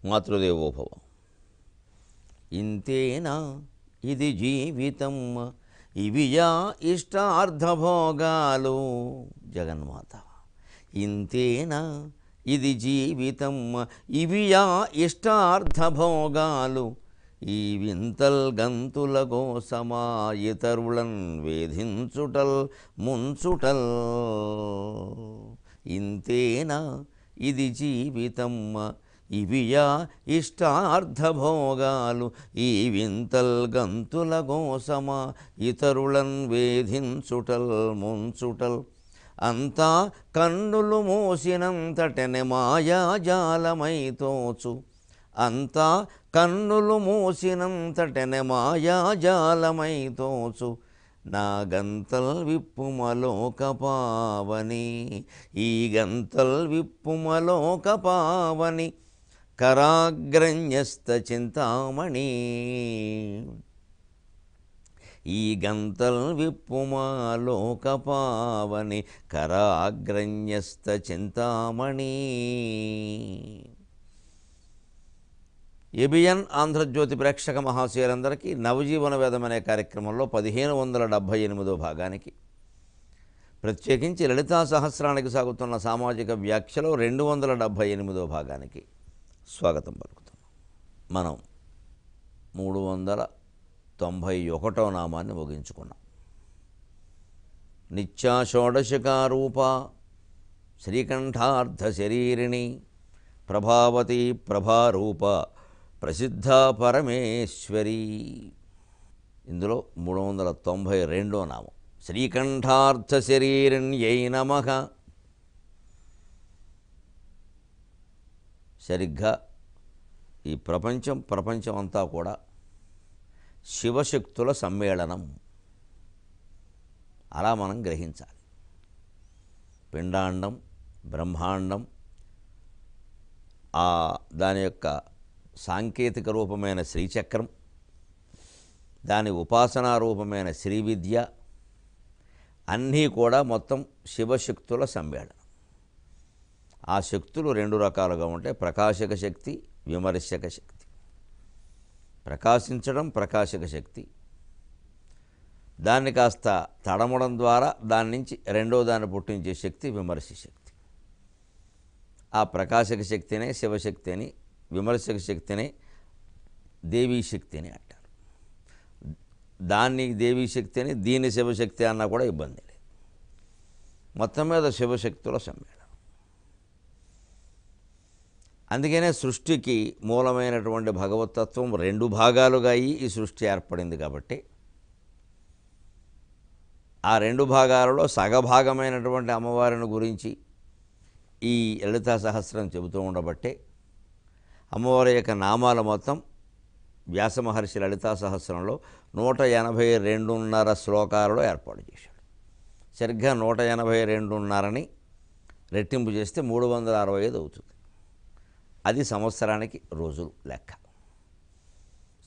మాతృదేవోభవ. ఇంతేనా ఇది జీవితం, ఇవియా ఇష్టార్థభోగాలు. జగన్మాత. ఇంతేనా ఇది జీవితం, ఇవియా ఇష్టార్థభోగాలు. ఈ వింతల్ గంతుల కోసమా ఇతరులన్ వేధించుటల్ ముంచుటల్. ఇంతేనా ఇది జీవితం, ఇవియా ఇష్టార్థభోగాలు. ఈ వింతల్ గంతుల కోసమా ఇతరులన్ వేధించుటల్ ముంచుటల్. అంతా కన్నులు మోసినంతటెనే మాయాజాలమై తోచు. అంతా కన్నులు మూసినంతటెనే మాయాజాలమై తోచు. నా గంతల్ విప్పుమలోక పావని, ఈ గంతల్ విప్పుమలోక పావని. కరాగ్రన్యస్త చింతామణి, ఈ గంతల్ విప్పుమలోక పావని. కరాగ్రన్యస్త చింతామణి. ఏబిఎన్ ఆంధ్రజ్యోతి ప్రేక్షక మహాశయులందరికీ నవజీవన వేదం అనే కార్యక్రమంలో 1578వ భాగానికి, ప్రత్యేకించి లలితా సహస్రానికి సాగుతున్న సామాజిక వ్యాఖ్యలో 278వ భాగానికి స్వాగతం పలుకుతున్నాం. మనం 391వ నామాన్ని ముగించుకున్నాం. నిత్యా షోడశకారూప శ్రీకంఠార్థ శరీరిణి ప్రభావతి ప్రభారూప ప్రసిద్ధ పరమేశ్వరి. ఇందులో 392వ నామం శ్రీకంఠార్థ శరీరిణ్యై నమః. సరిగ్గా ఈ ప్రపంచం అంతా కూడా శివశక్తుల సమ్మేళనం అలా మనం గ్రహించాలి. పిండాండం, బ్రహ్మాండం, దాని యొక్క సాంకేతిక రూపమైన శ్రీచక్రం, దాని ఉపాసనా రూపమైన శ్రీ విద్య, అన్నీ కూడా మొత్తం శివశక్తుల సమ్మేళనం. ఆ శక్తులు రెండు రకాలుగా ఉంటాయి: ప్రకాశక శక్తి, విమర్శక శక్తి. ప్రకాశించడం ప్రకాశక శక్తి, దాన్ని కాస్త తడమడం ద్వారా దాని నుంచి రెండో దాన్ని పుట్టించే శక్తి విమర్శ శక్తి. ఆ ప్రకాశక శక్తినే శివశక్తి అని, విమర్శక శక్తినే దేవీ శక్తి అని అంటారు. దాన్ని దేవీ శక్తి అని, దీన్ని శివశక్తి అన్నా కూడా ఇబ్బంది లేదు. మొత్తం మీద శివశక్తుల సమ్మేళనం. అందుకనే సృష్టికి మూలమైనటువంటి భగవతత్వం రెండు భాగాలుగా ఈ సృష్టి ఏర్పడింది. కాబట్టి ఆ రెండు భాగాలలో సగభాగమైనటువంటి అమ్మవారిని గురించి ఈ లలితా సహస్రం చెబుతూ ఉండబట్టే అమ్మవారి యొక్క నామాలు మొత్తం వ్యాస మహర్షి లలితా సహస్రంలో 182.5 శ్లోకాలలో ఏర్పాటు చేశాడు. సరిగ్గా 182.5ని రెట్టింపు చేస్తే 365 అవుతుంది. అది సంవత్సరానికి రోజులు లెక్క.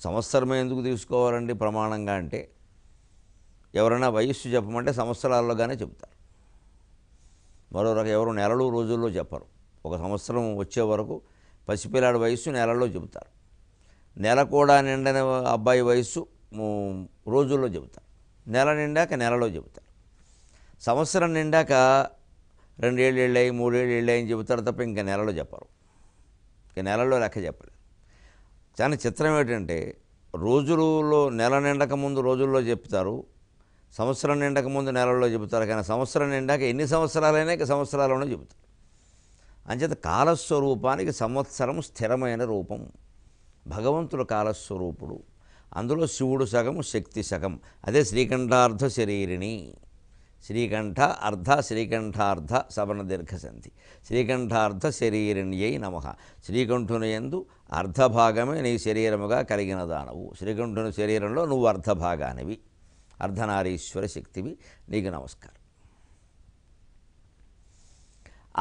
సంవత్సరమే ఎందుకు తీసుకోవాలండి ప్రమాణంగా అంటే, ఎవరైనా వయస్సు చెప్పమంటే సంవత్సరాల్లోగానే చెబుతారు. మరో రకం ఎవరు నెలలు రోజుల్లో చెప్పరు. ఒక సంవత్సరం వచ్చే వరకు పసిపిల్లాడి వయస్సు నెలలో చెబుతారు. నెల కూడా నిండిన అబ్బాయి వయస్సు రోజుల్లో చెబుతారు. నెల నిండాక నెలలో చెబుతారు. సంవత్సరం నిండాక 2 ఏళ్ళు వెళ్ళాయి, 3 ఏళ్ళు వెళ్ళాయి అని చెబుతారు తప్ప ఇంకా నెలలో చెప్పరు. ఇక నెలలో లెక్క చెప్పలేదు. చాలా చిత్రం ఏంటంటే, రోజులలో నెల నిండక ముందు రోజుల్లో చెప్తారు, సంవత్సరం నిండక ముందు నెలల్లో చెబుతారు. కానీ సంవత్సరం నిండాక ఎన్ని సంవత్సరాలైనా ఇక సంవత్సరాల్లోనే చెబుతారు. అంచేత కాలస్వరూపానికి సంవత్సరం స్థిరమైన రూపం. భగవంతుడు కాలస్వరూపుడు. అందులో శివుడు సగం, శక్తి సగం. అదే శ్రీకంఠార్థ శరీరిణి. శ్రీకంఠ అర్ధ, శ్రీకంఠార్థ సవర్ణ దీర్ఘ సంధి. శ్రీకంఠార్థ శరీరిణ్యై నమః. శ్రీకంఠుని యందు అర్ధభాగమే నీ శరీరముగా కలిగిన దానవు. శ్రీకంఠుని శరీరంలో నువ్వు అర్ధభాగానివి, అర్ధనారీశ్వర శక్తివి. నీకు నమస్కారం.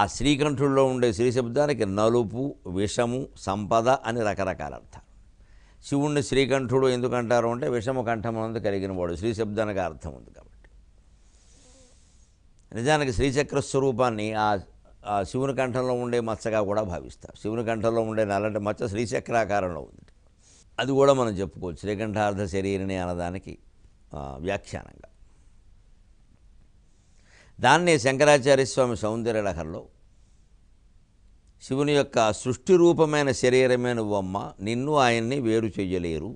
ఆ శ్రీకంఠుల్లో ఉండే శ్రీ శబ్దానికి నలుపు, విషము, సంపద అని రకరకాల అర్థాలు. శివుణ్ణి శ్రీకంఠుడు ఎందుకంటారు అంటే, విషము కంఠమునందు కలిగిన వాడు. శ్రీ శబ్దానికి అర్థం ఉంది కాబట్టి. నిజానికి శ్రీచక్ర స్వరూపాన్ని ఆ ఆ శివుని కంఠంలో ఉండే మచ్చగా కూడా భావిస్తారు. శివుని కంఠంలో ఉండే నల్లటి మచ్చ శ్రీచక్రాకారంలో ఉంది. అది కూడా మనం చెప్పుకోవచ్చు శ్రీకంఠార్ధ శరీరిణి అన్నదానికి వ్యాఖ్యానంగా. దాన్నే శంకరాచార్య స్వామి సౌందర్యలహరిలో శివుని యొక్క సృష్టి రూపమైన శరీరమే నువ్వమ్మ, నిన్ను ఆయన్ని వేరు చెయ్యలేరు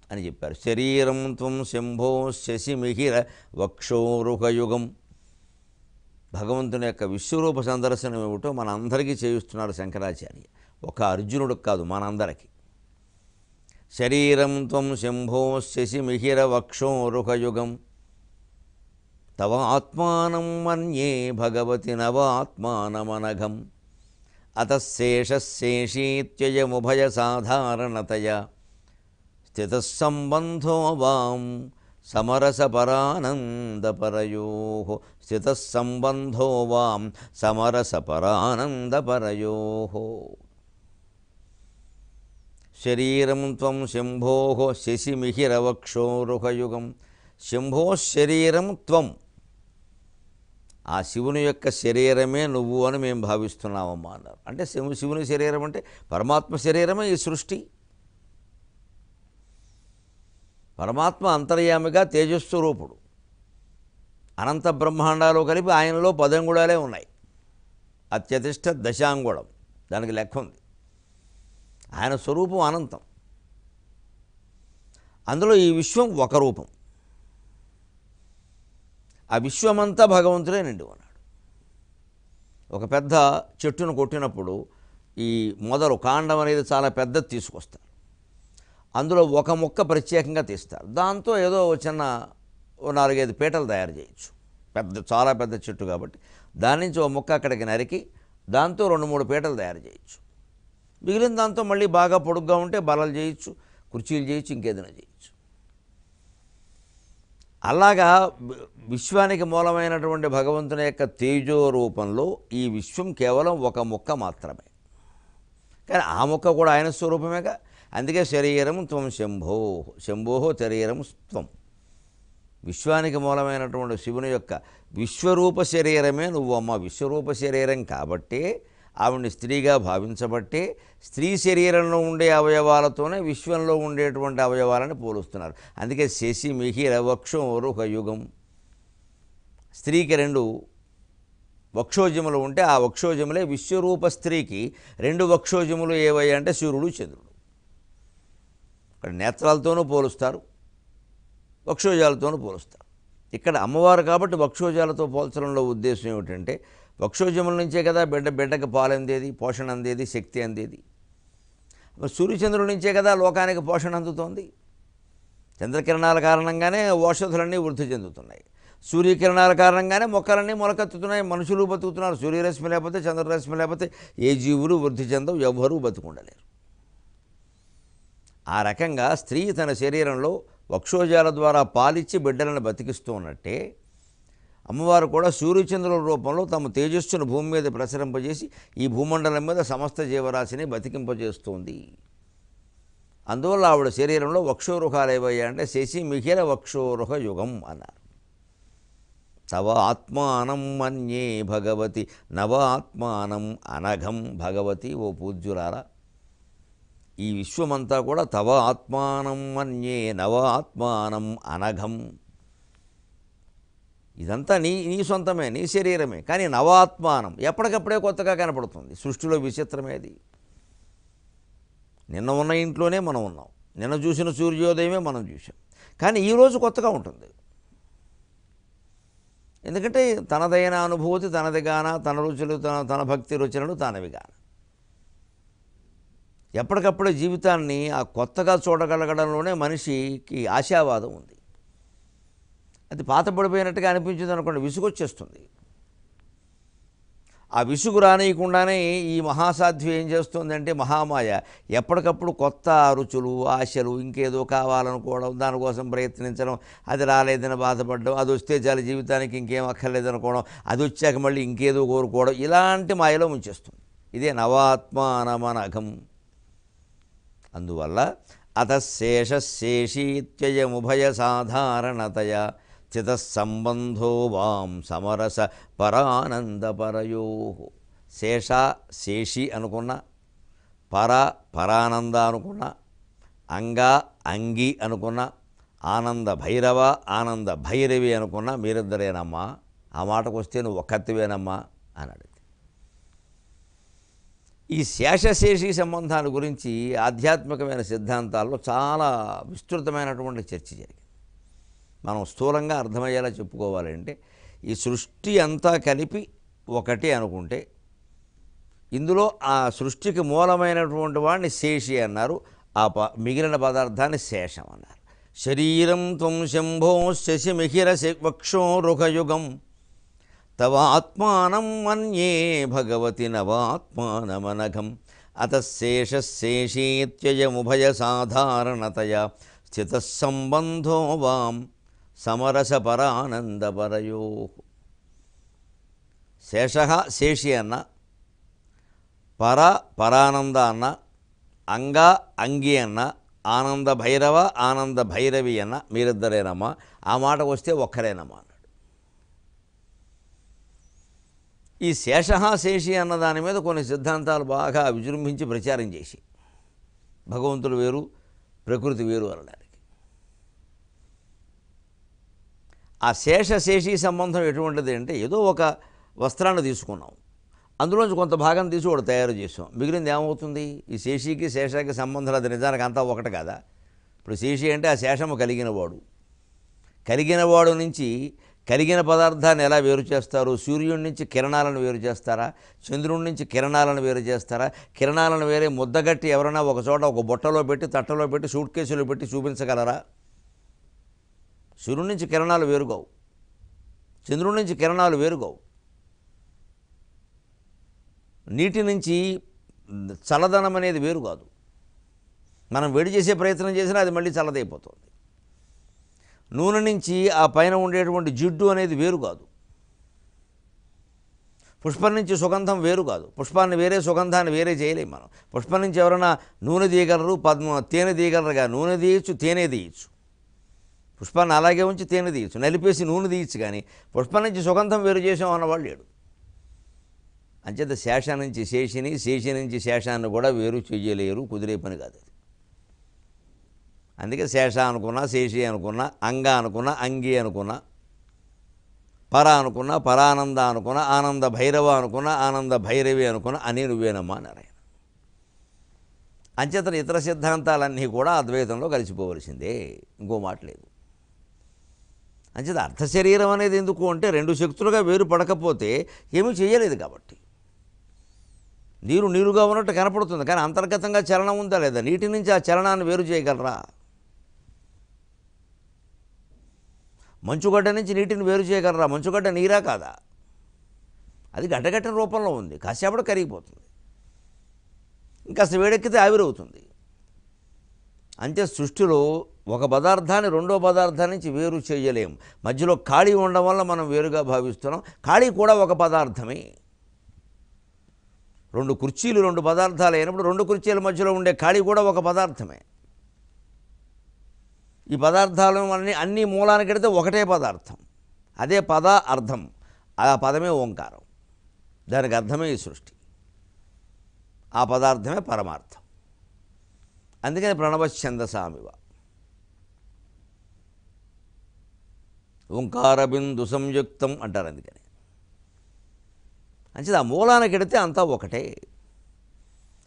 అని చెప్పారు. శరీరం త్వం శంభో శశిమిహిర వక్షోరుహయుగం. భగవంతుని యొక్క విశ్వరూప సందర్శనం ఏమిటో మన అందరికీ చేయిస్తున్నారు శంకరాచార్య. ఒక అర్జునుడికి కాదు, మనందరికీ. శరీరం త్వం శంభో శశిమిహిర వక్షోరుహయుగం తవ ఆత్మానం మన్యే భగవతి నవాత్మానమనఘం అతశేషశేషీత్యయముభయ సాధారణతయా స్థితస్సంబంధో వాం సమరసపరానందపరయోః స్థితస్సంబంధో వాం సమరసపరానందపరయోః. శరీరం త్వం శంభోః శశిమిహిరవక్షోరుహయుగం. శంభో శరీరం త్వం, ఆ శివుని యొక్క శరీరమే నువ్వు అని మేము భావిస్తున్నామమ్మా అన్నారు. అంటే శివుని శరీరం అంటే పరమాత్మ శరీరమే ఈ సృష్టి. పరమాత్మ అంతర్యామిగా తేజస్వరూపుడు. అనంత బ్రహ్మాండాలు కలిపి ఆయనలో 10 అంగుళాలే ఉన్నాయి. అత్యతిష్ట దశాంగుళం, దానికి లెక్క ఉంది. ఆయన స్వరూపం అనంతం. అందులో ఈ విశ్వం ఒక రూపం. ఆ విశ్వమంతా భగవంతుడే నిండి ఉన్నాడు. ఒక పెద్ద చెట్టును కొట్టినప్పుడు ఈ మొదలు కాండం అనేది చాలా పెద్దది తీసుకొస్తారు. అందులో ఒక మొక్క ప్రత్యేకంగా తీస్తారు. దాంతో ఏదో చిన్న 4-5 పీటలు తయారు చేయొచ్చు. చాలా పెద్ద చెట్టు కాబట్టి దాని నుంచి ఒక మొక్క అక్కడికి నరికి దాంతో 2-3 పీటలు తయారు చేయొచ్చు. మిగిలిన దాంతో మళ్ళీ బాగా పొడుగ్గా ఉంటే బలలు చేయొచ్చు, కుర్చీలు చేయొచ్చు, ఇంకేదైనా చేయొచ్చు. అలాగా విశ్వానికి మూలమైనటువంటి భగవంతుని యొక్క తేజో రూపంలో ఈ విశ్వం కేవలం ఒక మొక్క మాత్రమే. కానీ ఆ మొక్క కూడా ఆయన స్వరూపమేగా. అందుకే శరీరం త్వం శంభో, శంభో శరీరం త్వం. విశ్వానికి మూలమైనటువంటి శివుని యొక్క విశ్వరూప శరీరమే నువ్వు అమ్మ. విశ్వరూప శరీరం కాబట్టే ఆవిడ్ని స్త్రీగా భావించబట్టే స్త్రీ శరీరంలో ఉండే అవయవాలతోనే విశ్వంలో ఉండేటువంటి అవయవాలను పోలుస్తున్నారు. అందుకే శశి మిహిర వక్షోరుహయుగం. స్త్రీకి 2 వక్షోజములు ఉంటే ఆ వక్షోజములే విశ్వరూప స్త్రీకి 2 వక్షోజములు ఏవయ్యా అంటే సూర్యుడు చంద్రుడు. ఇక్కడ నేత్రాలతోనూ పోలుస్తారు, వక్షోజాలతోనూ పోలుస్తారు. ఇక్కడ అమ్మవారు కాబట్టి వక్షోజాలతో పోల్చడంలో ఉద్దేశం ఏమిటంటే వక్షోజముల నుంచే కదా బిడ్డకి పాలు అందేది, పోషణ అందేది, శక్తి అందేది. సూర్యచంద్రుల నుంచే కదా లోకానికి పోషణ అందుతోంది. చంద్రకిరణాల కారణంగానే ఔషధులన్నీ వృద్ధి చెందుతున్నాయి. సూర్యకిరణాల కారణంగానే మొక్కలన్నీ మొలకెత్తుతున్నాయి, మనుషులు బతుకుతున్నారు. సూర్యరశ్మి లేకపోతే, చంద్రరశ్మి లేకపోతే ఏ జీవులు వృద్ధి చెందవు, ఎవ్వరూ బతుకుండలేరు. ఆ రకంగా స్త్రీ తన శరీరంలో వక్షోజాల ద్వారా పాలిచ్చి బిడ్డలను బతికిస్తూ ఉన్నట్టే అమ్మవారు కూడా సూర్యచంద్రుల రూపంలో తమ తేజస్సును భూమి మీద ప్రసరింపజేసి ఈ భూమండలం మీద సమస్త జీవరాశిని బతికింపజేస్తుంది. అందువల్ల ఆవిడ శరీరంలో వక్షోరుహాలు ఏవయ్యా అంటే శశి మిహిర వక్షోరుహ యుగం అన్నారు. తవ ఆత్మానం మన్యే భగవతి నవ ఆత్మానం అనఘం. భగవతి ఓ పూజ్యులారా, ఈ విశ్వమంతా కూడా తవ ఆత్మానం మన్యే నవ ఆత్మానం అనఘం. ఇదంతా నీ సొంతమే, నీ శరీరమే. కానీ నవాత్మానం ఎప్పటికప్పుడే కొత్తగా కనపడుతుంది. సృష్టిలో విచిత్రమేది. నిన్న ఉన్న ఇంట్లోనే మనం ఉన్నాం, నిన్న చూసిన సూర్యోదయమే మనం చూసాం. కానీ ఈరోజు కొత్తగా ఉంటుంది. ఎందుకంటే తనదైన అనుభూతి తనదిగాన, తన రుచులు తన భక్తి రుచులను తానవిగాన. ఎప్పటికప్పుడే జీవితాన్ని ఆ కొత్తగా చూడగలగడంలోనే మనిషికి ఆశావాదం ఉంది. అది పాతపడిపోయినట్టుగా అనిపించింది అనుకోండి, విసుగొచ్చేస్తుంది. ఆ విసుగు రానియకుండానే ఈ మహాసాధ్వి ఏం చేస్తుందంటే మహామాయ ఎప్పటికప్పుడు కొత్త రుచులు, ఆశలు, ఇంకేదో కావాలనుకోవడం, దానికోసం ప్రయత్నించడం, అది రాలేదని బాధపడడం, అది వస్తే చాలు జీవితానికి ఇంకేం అక్కర్లేదనుకోవడం, అది వచ్చాక మళ్ళీ ఇంకేదో కోరుకోవడం, ఇలాంటి మాయలో ముంచేస్తుంది. ఇదే నవాత్మానమనఘం. అందువల్ల అతశేషశేషీత్యయముభయ సాధారణతయా స్థితస్సంబంధో వాం సమరస పరానందపరయోః. శేష శేషి అనుకున్న, పర పరానంద అనుకున్న, అంగ అంగి అనుకున్న, ఆనంద భైరవ ఆనంద భైరవి అనుకున్న మీరిద్దరేనమ్మా, ఆ మాటకు వస్తే నువ్వు ఒక్కత్తివేనమ్మా అన్నాడు. ఈ శేషశేషి సంబంధాల గురించి ఆధ్యాత్మికమైన సిద్ధాంతాల్లో చాలా విస్తృతమైనటువంటి చర్చ జరిగింది. మనం స్థూలంగా అర్థమయ్యేలా చెప్పుకోవాలంటే ఈ సృష్టి అంతా కలిపి ఒకటి అనుకుంటే ఇందులో ఆ సృష్టికి మూలమైనటువంటి వాడిని శేషి అన్నారు, మిగిలిన పదార్థాన్ని శేషం అన్నారు. శరీరం త్వం శంభో శశిమిహిర వక్షో రుఖయుగం తవాత్మానం మన్యే భగవతి నవాత్మానమనఘం అతశేషశేషీత్యయముభయ సాధారణతయా స్థిత సంబంధో వాం సమరసపరానందపరయో. శేష శేషి అన్న, పర పరానంద అన్న, అంగ అంగి అన్న, ఆనంద భైరవ ఆనంద భైరవి అన్న మీరిద్దరేనమ్మా, ఆ మాటకు వస్తే ఒక్కరేనమ్మా అన్నాడు. ఈ శేష శేషి అన్న దాని మీద కొన్ని సిద్ధాంతాలు బాగా విజృంభించి ప్రచారం చేసి భగవంతుడు వేరు ప్రకృతి వేరు అనడానికి. ఆ శేషశేషి సంబంధం ఎటువంటిది అంటే ఏదో ఒక వస్త్రాన్ని తీసుకున్నాం, అందులోంచి కొంత భాగం తీసి ఒకటి తయారు చేసాం, మిగిలింది ఏమవుతుంది? ఈ శేషికి శేషానికి సంబంధం అది నిజానికి అంతా ఒకటి కదా. ఇప్పుడు శేషి అంటే ఆ శేషము కలిగినవాడు నుంచి కలిగిన పదార్థాన్ని ఎలా వేరు చేస్తారు? సూర్యుడి నుంచి కిరణాలను వేరు చేస్తారా? చంద్రుడి నుంచి కిరణాలను వేరు చేస్తారా? కిరణాలను వేరే ముద్దగట్టి ఎవరైనా ఒక చోట ఒక బుట్టలో పెట్టి తట్టలో పెట్టి సూట్ కేసులో పెట్టి చూపించగలరా? సూర్యుడి నుంచి కిరణాలు వేరుగావు, చంద్రుడి నుంచి కిరణాలు వేరుగావు. నీటి నుంచి చల్లదనం అనేది వేరు కాదు. మనం వేడి చేసే ప్రయత్నం చేసినా అది మళ్ళీ చల్లదైపోతుంది. నూనె నుంచి ఆ పైన ఉండేటువంటి జిడ్డు అనేది వేరు కాదు. పుష్పం నుంచి సుగంధం వేరు కాదు. పుష్పాన్ని వేరే సుగంధాన్ని వేరే చేయలేము మనం. పుష్పం నుంచి ఎవరైనా నూనె తీయగలరు, తేనె తీయగలరుగా. నూనె తీయచ్చు, తేనె తీయచ్చు. పుష్పాన్ని అలాగే ఉంచి తేనె తీయచ్చు, నలిపేసి నూనె తీయచ్చు. కానీ పుష్పం నుంచి సుగంధం వేరు చేసాం అన్నవాళ్ళు లేడు. అంచేత శేష నుంచి శేషిని, శేషి నుంచి శేషాన్ని కూడా వేరు చేయలేరు, కుదిరే పని కాదు అది. అందుకే శేష అనుకున్నా, శేషి అనుకున్నా, అంగ అనుకున్నా, అంగి అనుకున్నా, పర అనుకున్నా, పరానంద అనుకున్నా, ఆనంద భైరవ అనుకున్నా, ఆనంద భైరవి అనుకున్నా అని నువ్వేనమ్మా అన్నారు ఆయన. అంచేతన ఇతర సిద్ధాంతాలన్నీ కూడా అద్వైతంలో కలిసిపోవలసిందే, ఇంకో మాట లేదు. అంచేత అర్ధశరీరం అనేది ఎందుకు అంటే రెండు శక్తులుగా వేరు పడకపోతే ఏమీ చేయలేదు కాబట్టి. నీరు నీరుగా ఉన్నట్టు కనపడుతుంది, కానీ అంతర్గతంగా చలనం ఉందా లేదా? నీటి నుంచి ఆ చలనాన్ని వేరు చేయగలరా? మంచుగడ్డ నుంచి నీటిని వేరు చేయగలరా? మంచుగడ్డ నీరా కాదా? అది గడ్డగట్టిన రూపంలో ఉంది, కాసేపటి కరిగిపోతుంది, ఇంకాస్త వేడెక్కితే ఆవిరవుతుంది. అంతే సృష్టిలో ఒక పదార్థాన్ని రెండో పదార్థాన్ని నుంచి వేరు చేయలేము. మధ్యలో ఖాళీ ఉండడం వల్ల మనం వేరుగా భావిస్తున్నాం. ఖాళీ కూడా ఒక పదార్థమే. రెండు కుర్చీలు రెండు పదార్థాలు అయినప్పుడు రెండు కుర్చీల మధ్యలో ఉండే ఖాళీ కూడా ఒక పదార్థమే. ఈ పదార్థాలు అన్ని మూలానికి ఎడితే ఒకటే పదార్థం, అదే పద అర్థం. ఆ పదమే ఓంకారం, దానికి అర్థమే ఈ సృష్టి, ఆ పదార్థమే పరమార్థం. అందుకని ప్రణవఛందసామివ ఓంకార బిందు సంయుక్తం అంటారు. అందుకని అంచేత ఆ మూలానికి ఎడితే అంతా ఒకటే.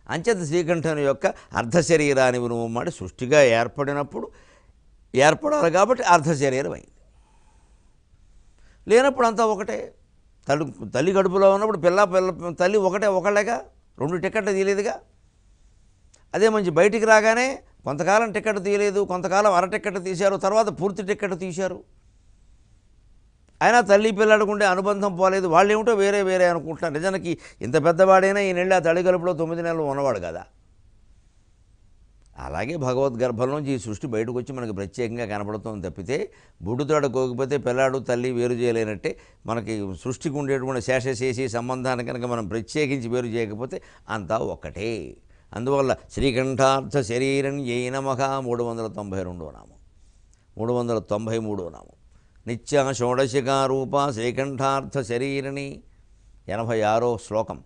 అంచేత శ్రీకంఠుని యొక్క అర్ధశరీరాన్ని వినుమడి సృష్టిగా ఏర్పడినప్పుడు ఏర్పడాలి కాబట్టి అర్ధశరీరం అయింది. లేనప్పుడు అంతా ఒకటే. తల్లి కడుపులో ఉన్నప్పుడు తల్లి ఒకళ్ళేగా, రెండు టికెట్లు తీయలేదుగా. అదే మంచి బయటికి రాగానే కొంతకాలం టికెట్ తీయలేదు, కొంతకాలం అర టికెట్ తీశారు, తర్వాత పూర్తి టికెట్ తీశారు. అయినా తల్లి పిల్లడుకుండే అనుబంధం పోలేదు. వాళ్ళు ఏమిటో వేరే వేరే అనుకుంటున్నారు. నిజానికి ఇంత పెద్దవాడైనా ఈ నెల ఆ తల్లి కడుపులో 9 నెలలు ఉన్నవాడు కదా. అలాగే భగవద్గర్భంలోంచి ఈ సృష్టి బయటకు వచ్చి మనకి ప్రత్యేకంగా కనపడుతుంది తప్పితే బుడ్డుతోడ కోకపోతే పిల్లాడు తల్లి వేరు చేయలేనట్టే మనకి సృష్టికి ఉండేటువంటి శేషశేషి సంబంధాన్ని కనుక మనం ప్రత్యేకించి వేరు చేయకపోతే అంతా ఒక్కటే. అందువల్ల శ్రీకంఠార్థ శరీరం ఏ నమః 392 నామం, 393 నామం. నిత్య షోడశికారూప శ్రీకంఠార్థ శరీరిణి 86వ శ్లోకం.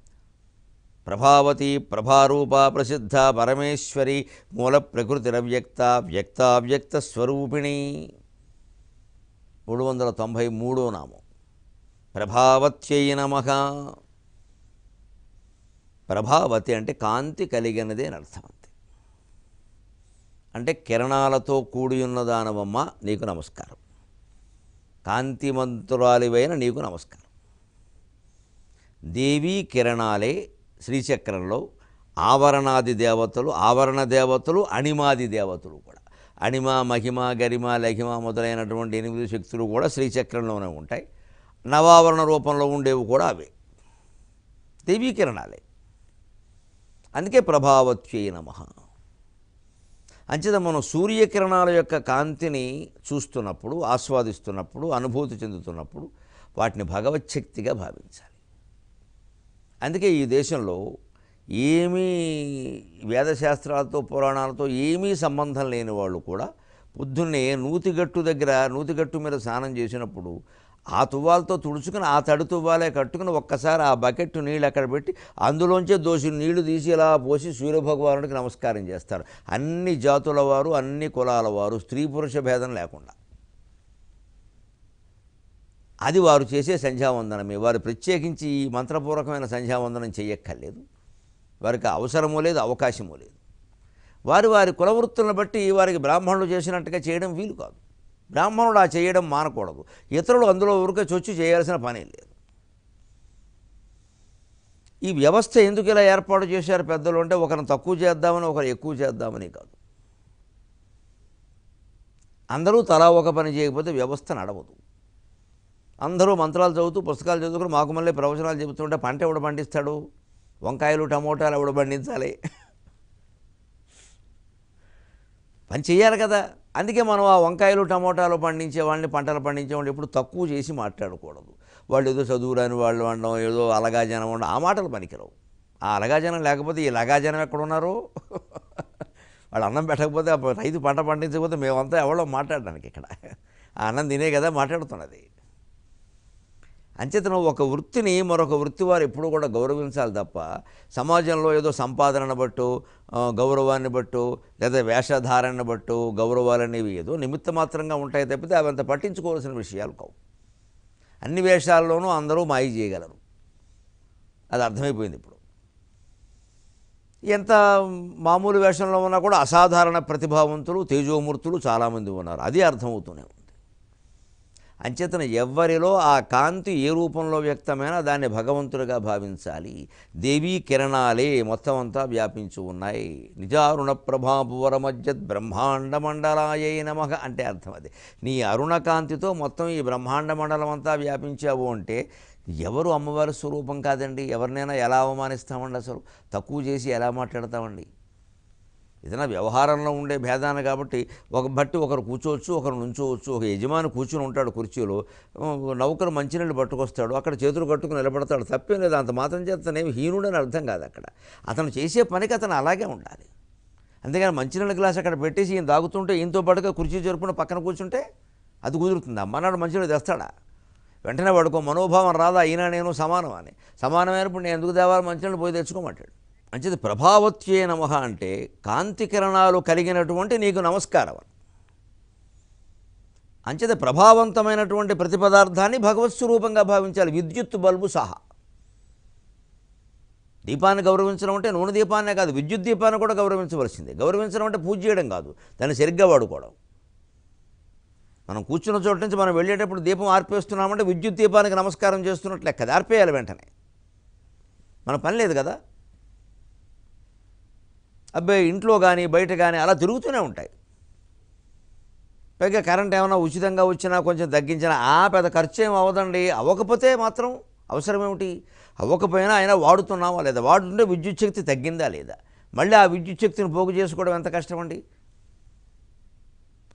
ప్రభావతి ప్రభారూపా ప్రసిద్ధ పరమేశ్వరి మూల ప్రకృతిరవ్యక్త వ్యక్తావ్యక్త స్వరూపిణి. 393వ నామం. ప్రభావత్యై నమః. ప్రభావతి అంటే కాంతి కలిగినదే అని అర్థం. అంతే. అంటే కిరణాలతో కూడి ఉన్నదానవమ్మ నీకు నమస్కారం, కాంతిమంతురాలివైన నీకు నమస్కారం. దేవీ కిరణాలే శ్రీచక్రంలో ఆవరణాది దేవతలు, ఆవరణ దేవతలు, అణిమాది దేవతలు కూడా. అణిమ, మహిమ, గరిమ, లహిమ మొదలైనటువంటి 8 శక్తులు కూడా శ్రీచక్రంలోనే ఉంటాయి. నవావరణ రూపంలో ఉండేవి కూడా అవే దేవీ కిరణాలే. అందుకే ప్రభావత్యై నమః. అంచేత మనం సూర్యకిరణాల యొక్క కాంతిని చూస్తున్నప్పుడు, ఆస్వాదిస్తున్నప్పుడు, అనుభూతి చెందుతున్నప్పుడు వాటిని భగవచ్ఛక్తిగా భావించాలి. అందుకే ఈ దేశంలో ఏమీ వేదశాస్త్రాలతో పురాణాలతో ఏమీ సంబంధం లేని వాళ్ళు కూడా పొద్దున్నే నూతిగట్టు మీద స్నానం చేసినప్పుడు ఆ తువ్వాలతో తుడుచుకుని ఆ తడి తువ్వాలే కట్టుకుని ఒక్కసారి ఆ బకెట్ నీళ్ళు అక్కడ పెట్టి అందులోంచే దోసి నీళ్లు తీసి ఇలా పోసి సూర్యభగవానుడికి నమస్కారం చేస్తారు. అన్ని జాతుల వారు, అన్ని కులాల వారు, స్త్రీ పురుష భేదం లేకుండా. అది వారు చేసే సంధ్యావందనమే. వారు ప్రత్యేకించి ఈ మంత్రపూర్వకమైన సంధ్యావందనం చేయక్కర్లేదు. వారికి అవసరమూ లేదు, అవకాశమూ లేదు. వారి కులవృత్తులను బట్టి వారికి బ్రాహ్మణులు చేసినట్టుగా చేయడం వీలు కాదు. బ్రాహ్మణుడు ఆ చేయడం మానకూడదు. ఇతరులు అందులో ఊరికే చొచ్చి చేయాల్సిన పని లేదు. ఈ వ్యవస్థ ఎందుకు ఇలా ఏర్పాటు చేశారు పెద్దలు అంటే ఒకరిని తక్కువ చేద్దామని, ఒకరు ఎక్కువ చేద్దామని కాదు. అందరూ తలా ఒక పని చేయకపోతే వ్యవస్థ నడవదు. అందరూ మంత్రాలు చదువుతూ పుస్తకాలు చదువుకుని మాకు మళ్ళీ ప్రవచనాలు చెబుతుంటే పంట ఎవడు పండిస్తాడు? వంకాయలు టమోటాలు ఎవడు పండించాలి? పని చేయాలి కదా. అందుకే మనం ఆ వంకాయలు టమోటాలు పండించే వాళ్ళని, పంటలు పండించే వాళ్ళని ఎప్పుడు తక్కువ చేసి మాట్లాడకూడదు. వాళ్ళు ఏదో చదువురాని వాళ్ళు అనడం, ఏదో అలగాజనం ఉండడం, ఆ మాటలు పనికిరావు. ఆ అలగాజనం లేకపోతే ఈ లగాజనం ఎక్కడున్నారో వాళ్ళు అన్నం పెట్టకపోతే రైతు పంట పండించకపోతే మేమంతా ఎవరో మాట్లాడడానికి ఇక్కడ ఆ అన్నం తినే కదా మాట్లాడుతున్నది. అంచేతను ఒక వృత్తిని మరొక వృత్తి వారు ఎప్పుడూ కూడా గౌరవించాలి తప్ప సమాజంలో ఏదో సంపాదనను బట్టు, గౌరవాన్ని బట్టు, లేదా వేషధారణను బట్టు గౌరవాలనేవి ఏదో నిమిత్త మాత్రంగా ఉంటాయి తప్పితే అవి అంత పట్టించుకోవాల్సిన విషయాలు కావు. అన్ని వేషాల్లోనూ అందరూ మాయ చేయగలరు. అది అర్థమైపోయింది. ఇప్పుడు ఎంత మామూలు వేషంలో ఉన్నా కూడా అసాధారణ ప్రతిభావంతులు, తేజోమూర్తులు చాలామంది ఉన్నారు. అది అర్థమవుతూనే ఉంది. అంచేతన ఎవ్వరిలో ఆ కాంతి ఏ రూపంలో వ్యక్తమైనా దాన్ని భగవంతుడిగా భావించాలి. దేవీ కిరణాలే మొత్తం అంతా వ్యాపించి ఉన్నాయి. నిజారుణ ప్రభాపువరమజ్జత్ బ్రహ్మాండ మండలాయై నమః అంటే అర్థం అది. నీ అరుణకాంతితో మొత్తం ఈ బ్రహ్మాండ మండలం అంతా వ్యాపించావు అంటే ఎవరు అమ్మవారి స్వరూపం కాదండి? ఎవరినైనా ఎలా అవమానిస్తామండి? అసలు తక్కువ చేసి ఎలా మాట్లాడతామండి? ఏదైనా వ్యవహారంలో ఉండే భేదాన్ని కాబట్టి ఒకరు కూర్చోవచ్చు, ఒకరు నుంచోవచ్చు. ఒక యజమాని కూర్చుని ఉంటాడు కుర్చీలో, నౌకరు మంచినీళ్ళు పట్టుకొస్తాడు, అక్కడ చేతులు కట్టుకుని నిలబడతాడు. తప్పేం లేదు. అంత మాత్రం చేతనేమి హీనుడని అర్థం కాదు. అక్కడ అతను చేసే పనికి అతను అలాగే ఉండాలి. అంతేగాని మంచినీళ్ళ గ్లాస్ అక్కడ పెట్టేసి ఈయన తాగుతుంటే ఈయనతో పాటుగా కుర్చీ జరుపుకుని పక్కన కూర్చుంటే అది కుదురుతుంది? అమ్మనాడు మంచినీళ్ళు తెస్తాడా? వెంటనే వాడుకో మనోభావం రాదా? అయినా నేను సమానం అని. సమానమైనప్పుడు నేను ఎందుకు దేవాలి? మంచినీళ్ళు పోయి తెచ్చుకోమంటాడు. అంచేది ప్రభావత్యే నమః అంటే కాంతి కిరణాలు కలిగినటువంటి నీకు నమస్కారం. అంచేది ప్రభావవంతమైనటువంటి ప్రతి పదార్థాన్ని భగవత్ స్వరూపంగా భావించాలి. విద్యుత్ బల్బు సహా. దీపాన్ని గౌరవించడం అంటే నూనె దీపాన్నే కాదు, విద్యుత్ దీపాన్ని కూడా గౌరవించవలసిందే. గౌరవించడం అంటే పూజ చేయడం కాదు, దాన్ని సరిగ్గా వాడుకోవడం. మనం కూర్చున్న చోట నుంచి మనం వెళ్ళేటప్పుడు దీపం ఆర్పేస్తున్నామంటే విద్యుత్ దీపానికి నమస్కారం చేస్తున్నట్లు లెక్క. అది ఆర్పేయాలి వెంటనే. మన పని లేదు కదా. అబ్బాయి ఇంట్లో కానీ బయట కానీ అలా తిరుగుతూనే ఉంటాయి. పైగా కరెంట్ ఏమైనా ఉచితంగా వచ్చినా కొంచెం తగ్గించినా పెద్ద ఖర్చు ఏమి అవ్వదండి. అవ్వకపోతే మాత్రం అవసరం ఏమిటి? అవ్వకపోయినా అయినా వాడుతున్నావా లేదా? వాడుతుంటే విద్యుత్ శక్తి తగ్గిందా లేదా? మళ్ళీ ఆ విద్యుత్ శక్తిని పోగు చేసుకోవడం ఎంత కష్టం అండి.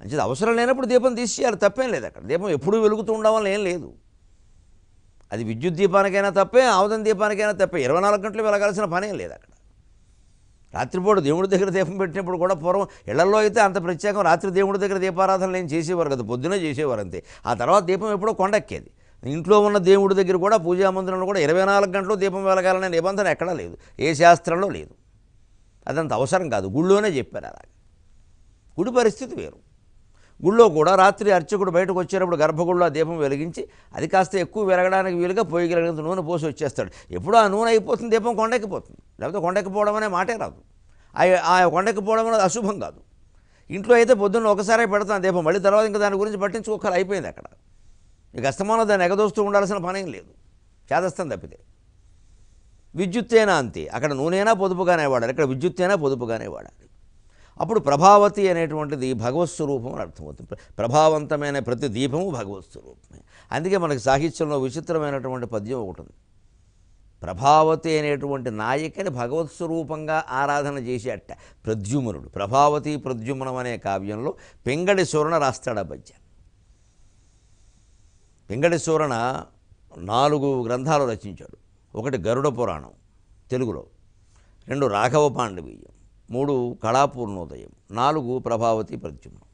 మంచిది. అవసరం లేనప్పుడు దీపం తీసేయాలి, తప్పేం లేదు. అక్కడ దీపం ఎప్పుడూ వెలుగుతూ ఉండడం ఏం లేదు. అది విద్యుత్ దీపానికైనా తప్పే, ఆముదం దీపానికైనా తప్పే. 24 గంటలు వెలగాల్సిన పనేం లేదు అక్కడ. రాత్రిపూట దేవుడి దగ్గర దీపం పెట్టినప్పుడు కూడా పూర్వం ఇళ్లలో అయితే అంత ప్రత్యేకం రాత్రి దేవుడి దగ్గర దీపారాధనలు ఏం చేసేవారు కదా, పొద్దునే చేసేవారు అంతే. ఆ తర్వాత దీపం ఎప్పుడో కొండెక్కేది. ఇంట్లో ఉన్న దేవుడి దగ్గర కూడా పూజా మందిరంలో కూడా 24 గంటలు దీపం వెలగాలనే నిబంధన ఎక్కడా లేదు, ఏ శాస్త్రంలో లేదు. అదంత అవసరం కాదు, గుళ్ళోనే చెప్పారు అలాగే. గుడి పరిస్థితి వేరు. గుళ్ళో కూడా రాత్రి అర్చకుడు బయటకు వచ్చేటప్పుడు గర్భగుడిలో దీపం వెలిగించి అది కాస్త ఎక్కువ వెలగడానికి వీలుగా పోయగలిగినంత నూనె పోసి వచ్చేస్తాడు. ఎప్పుడూ ఆ నూనె అయిపోతుంది, దీపం కొండెక్కిపోతుంది. లేకపోతే కొండెక్కిపోవడం అనే మాటే రాదు. ఆ కొండెక్కిపోవడం అనేది అశుభం కాదు. ఇంట్లో అయితే పొద్దున్న ఒకసారి పెడతాను దీపం, మళ్ళీ తర్వాత ఇంకా దాని గురించి పట్టించుకోకలు అయిపోయింది అక్కడ. ఇక అస్తమానం దాన్ని ఎగదోస్తూ ఉండాల్సిన పనేం లేదు, చేదస్తం తప్పితే. విద్యుత్తేనా అంతే, అక్కడ నూనెనా పొదుపుగానే వాడాలి, ఇక్కడ విద్యుత్తేనా పొదుపుగానే వాడాలి. అప్పుడు ప్రభావతి అనేటువంటిది భగవత్ స్వరూపం అని అర్థమవుతుంది. ప్రభావవంతమైన ప్రతి దీపము భగవత్ స్వరూపమే. అందుకే మనకి సాహిత్యంలో విచిత్రమైనటువంటి పద్యం ఒకటి ఉంది. ప్రభావతి అనేటువంటి నాయికని భగవత్ స్వరూపంగా ఆరాధన చేసేట ప్రద్యుమ్నుడు. ప్రభావతి ప్రద్యుమ్నం అనే కావ్యంలో పింగళి సూరణ రాస్తాడు ఆ పద్యం. పింగళి సూరణ 4 గ్రంథాలు రచించాడు. ఒకటి గరుడ పురాణం తెలుగులో, 2 రాఘవ పాండవీయం, 3 కళాపూర్ణోదయం, 4 ప్రభావతి ప్రద్యుమ్నం.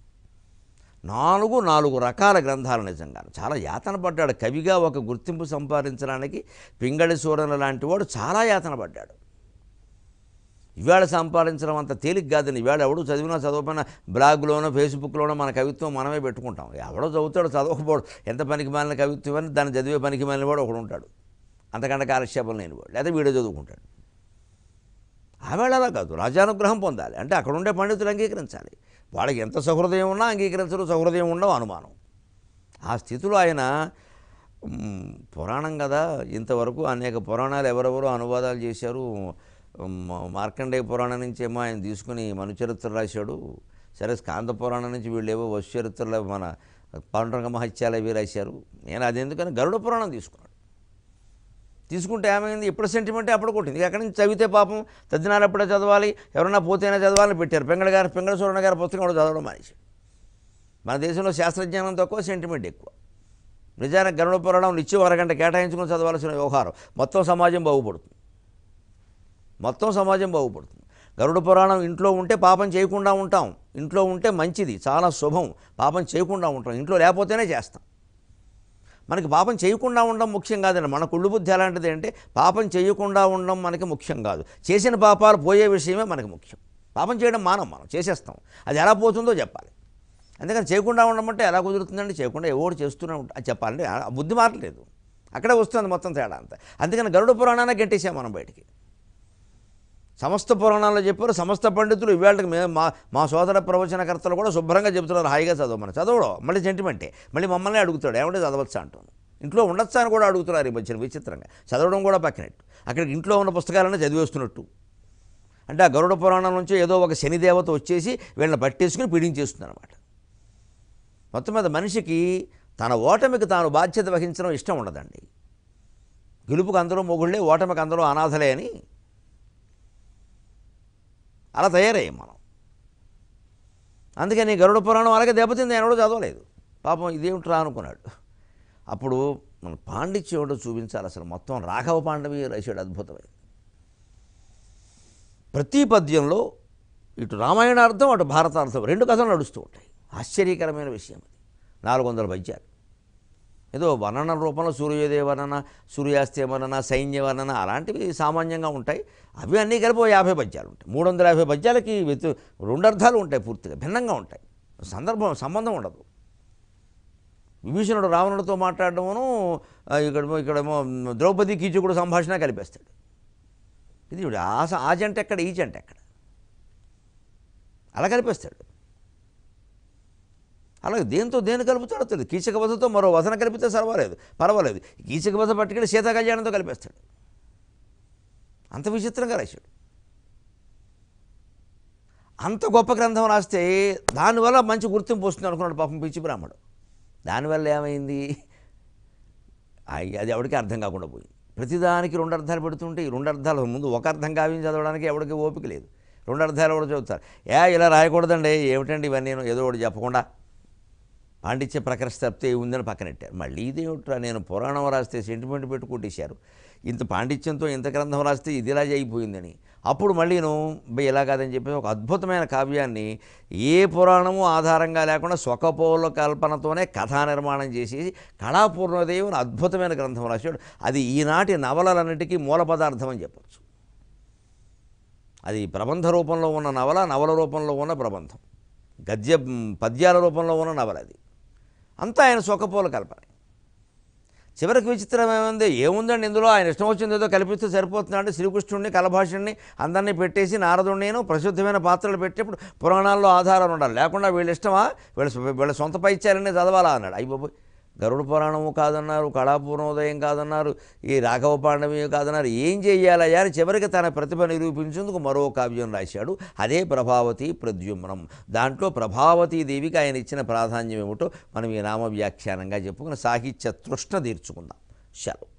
4 రకాల గ్రంథాలు. నిజంగా చాలా యాతన పడ్డాడు కవిగా. ఒక గుర్తింపు సంపాదించడానికి పింగళి సూరణ లాంటి వాడు చాలా యాతన పడ్డాడు. ఇవాళ సంపాదించడం అంత తేలిక కాదని. ఇవాళ ఎవడు చదివినా చదవకపోయినా బ్లాగ్లోనో ఫేస్బుక్లోనో మన కవిత్వం మనమే పెట్టుకుంటాం. ఎవడో చదువుతాడు, చదవకపోడు, ఎంత పనికి మాలిన కవిత్వం అని దాన్ని చదివే పనికి మాలిన వాడు ఒకడు ఉంటాడు, అంతకంటే కాలక్షేపం లేని వాడు, లేదా వీడియో చదువుకుంటాడు. ఆవేళ అలా కాదు, రాజానుగ్రహం పొందాలి అంటే అక్కడ ఉండే పండితులు అంగీకరించాలి. వాళ్ళకి ఎంత సహృదయం ఉన్నా అంగీకరించరు, సహృదయం ఉండవు, అనుమానం. ఆ స్థితిలో ఆయన పురాణం కదా, ఇంతవరకు అనేక పురాణాలు ఎవరెవరో అనువాదాలు చేశారు. మార్కండేయ పురాణం నుంచి ఏమో ఆయన తీసుకుని మనుచరిత్ర రాశాడు. సరే, స్కాంద పురాణం నుంచి వీళ్ళేవో వశుచరిత్రలో మన పాండురంగ మహత్యాలు అవి రాశారు. నేను అది ఎందుకని గరుడ పురాణం తీసుకుంటే ఏమైంది, ఇప్పుడు సెంటిమెంటే అప్పుడు కొట్టింది. ఎక్కడి నుంచి చదివితే పాపం తద్దినాలు ఎప్పుడే చదవాలి, ఎవరన్నా పోతేనే చదవాలని పెట్టారు. పింగళ సూరణ గారి పుస్తకం కూడా చదవడం మానేసి. మన దేశంలో శాస్త్రజ్ఞానం తక్కువ, సెంటిమెంట్ ఎక్కువ. నిజానికి గరుడ పురాణం నిత్యం అరగంట కేటాయించుకుని చదవాల్సిన వ్యవహారం. మొత్తం సమాజం బాగుపడుతుంది. గరుడ పురాణం ఇంట్లో ఉంటే పాపం చేయకుండా ఉంటాం, ఇంట్లో ఉంటే మంచిది, చాలా శుభం. పాపం చేయకుండా ఉంటాం, ఇంట్లో లేకపోతేనే చేస్తాం. మనకి పాపం చేయకుండా ఉండడం ముఖ్యం కాదండి. మన కుళ్ళు బుద్ధి ఎలాంటిది అంటే పాపం చేయకుండా ఉండడం మనకి ముఖ్యం కాదు, చేసిన పాపాలు పోయే విషయమే మనకి ముఖ్యం. పాపం చేయడం మనం చేసేస్తాం, అది ఎలా పోతుందో చెప్పాలి. అందుకని చేయకుండా ఉండమంటే ఎలా కుదురుతుందండి, చేయకుండా ఎవరు చేస్తూనే ఉంటా అది చెప్పాలంటే బుద్ధి మారలేదు, అక్కడే వస్తుంది మొత్తం తేడా అంతా. అందుకని గరుడ పురాణాన్ని గెట్టేసాం మనం బయటికి. సమస్త పురాణాల్లో చెప్పారు, సమస్త పండితులు. ఇవాళకి మా సోదర ప్రవచనకర్తలు కూడా శుభ్రంగా చెబుతున్నారు, హాయిగా చదవమని. చదవడం మళ్ళీ సెంటిమెంటే, మళ్ళీ మమ్మల్ని అడుగుతాడు ఏమంటే చదవచ్చా అంటాను. ఇంట్లో ఉండొచ్చా అని కూడా అడుగుతున్నారు ఈ మధ్యన, విచిత్రంగా. చదవడం కూడా పక్కనట్టు, అక్కడికి ఇంట్లో ఉన్న పుస్తకాలన్నీ చదివేస్తున్నట్టు. అంటే ఆ గరుడ పురాణం నుంచి ఏదో ఒక శనిదేవత వచ్చేసి వీళ్ళని పట్టేసుకుని పీడించేస్తుంది అనమాట. మొత్తం మీద మనిషికి తన ఓటమికి తాను బాధ్యత వహించడం ఇష్టం ఉండదండి. గెలుపుకు అందరూ మొగుళ్ళే, ఓటమికి అందరూ అనాథలే అని అలా తయారయ్యాం మనం. అందుకని గరుడ పురాణం అలాగే దెబ్బతింది, ఆయన కూడా చదవలేదు పాపం. ఇదేమిట్రా అనుకున్నాడు. అప్పుడు మన పాండిత్యం ఏమిటో చూపించాలి. అసలు మొత్తం రాఘవ పాండవి రాశాడు, అద్భుతమైంది. ప్రతి పద్యంలో ఇటు రామాయణార్థం అటు భారతార్థం 2 కథలు నడుస్తూ ఉంటాయి. ఆశ్చర్యకరమైన విషయం అది. 400 పద్యాలు ఏదో వర్ణన రూపంలో సూర్యోదయ వర్ణన, సూర్యాస్తయ వర్ణన, సైన్య వర్ణన అలాంటివి సామాన్యంగా ఉంటాయి. అవి అన్నీ కలిపి 50 పద్యాలు ఉంటాయి. 350 పద్యాలకి 2 అర్థాలు ఉంటాయి, పూర్తిగా భిన్నంగా ఉంటాయి. సంబంధం ఉండదు. విభీషణుడు రావణుడితో మాట్లాడడమును, ఇక్కడేమో ద్రౌపది కీచకుడు సంభాషణ కలిపేస్తాడు. ఇది ఆ జంట ఎక్కడ, ఈ జంట ఎక్కడ, అలా కలిపేస్తాడు. అలాగే దేని కలుపుతాడో తెలియదు. కీచక వధతో మరో వధన కలిపితే పర్వాలేదు. కీచక వధ పట్టుకెళ్ళి సీతా కళ్యాణంతో కలిపేస్తాడు. అంత విచిత్రంగా రాశాడు. అంత గొప్ప గ్రంథం రాస్తే దానివల్ల మంచి గుర్తింపు వస్తుంది అనుకున్నాడు పాపం పిచ్చి బ్రాహ్మడు. దానివల్ల ఏమైంది, అది ఎవరికి అర్థం కాకుండా పోయింది. ప్రతిదానికి 2 అర్థాలు పెడుతుంటే ఈ 2 అర్థాలు ముందు ఒక అర్థం కావ్యం చదవడానికి ఎవరికి ఓపిక లేదు. 2 అర్థాలు కూడా చదువుతారు. ఇలా రాయకూడదండి, ఏమిటండి ఇవన్నీ ఏదో ఒకటి చెప్పకుండా పాండిత్య ప్రకర్ష తప్పితే ఉందని పక్కనెట్టారు. మళ్ళీ ఇదేమిట్రా, నేను పురాణం రాస్తే సెంటిమెంట్ పెట్టి కొట్టేశారు, ఇంత పాండిత్యంతో ఇంత గ్రంథం రాస్తే ఇదిలా అయిపోయిందని అప్పుడు మళ్ళీను ఇలా కాదని చెప్పేసి ఒక అద్భుతమైన కావ్యాన్ని ఏ పురాణము ఆధారంగా లేకుండా స్వకపోల కల్పనతోనే కథా నిర్మాణం చేసి కళాపూర్ణోదయం అని అద్భుతమైన గ్రంథం రాశాడు. అది ఈనాటి నవలలన్నిటికీ మూల పదార్థం అని చెప్పచ్చు. అది ప్రబంధ రూపంలో ఉన్న నవల, నవల రూపంలో ఉన్న ప్రబంధం, పద్యాల రూపంలో ఉన్న నవల. అది అంతా ఆయన స్వకపోల కల్పన. చివరికి విచిత్రం ఏముందండి ఇందులో, ఆయన ఇష్టం వచ్చింది ఏదో కల్పిస్తూ సరిపోతున్నాడు. శ్రీకృష్ణుడిని, కలభాషుడిని అందరినీ పెట్టేసి నారదుడిని ప్రసిద్ధమైన పాత్రలు పెట్టేప్పుడు పురాణాల్లో ఆధారాలు ఉండాలి, లేకుండా వీళ్ళ ఇష్టమా, వీళ్ళ సొంత పైత్యాలన్నీ చదవాలా అన్నాడు. అయిపోయి గరుడ పురాణము కాదన్నారు, కళాపూర్ణోదయం కాదన్నారు, ఈ రాఘవ పాండవి కాదన్నారు. ఏం చెయ్యాలయ్యా అని చివరికి తన ప్రతిభ నిరూపించేందుకు మరో కావ్యం రాశాడు. అదే ప్రభావతి ప్రద్యుమ్నం. దాంట్లో ప్రభావతీ దేవికి ఆయన ఇచ్చిన ప్రాధాన్యం ఏమిటో మనం ఈ నామ వ్యాఖ్యానంగా చెప్పుకుని సాహిత్య తృష్ణ తీర్చుకుందాం. సెలవు.